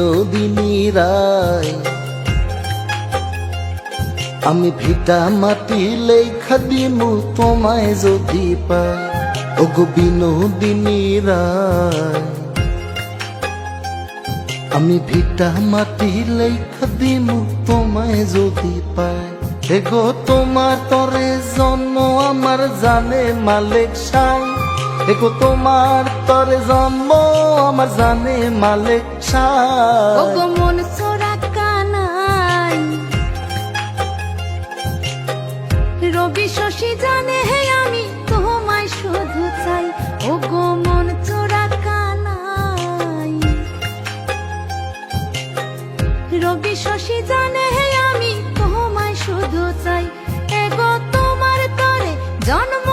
বিনোদিনী রায়। আমি ভিটা মাটি লেখা দিমু তোমায় যদি পাই, ওগো বিনোদিনী রায়। আমি ভিটা মাটি লেখা দিমু তোমায় যদি পাই, এগো তোমার তরে জন্ম আমার জানে মালিক সাই, এগো তোমার তরে জন্ম আমার জানে মালিক সাই। ওগো মন চোরা কানাই, রবি শশী জানে হে আমি তোমায় শুধু চাই। ওগো মন চোরা কানাই, রবি শশী জানে হে আমি তোমায় শুধু চাই, এগো তোমার তরে জন্ম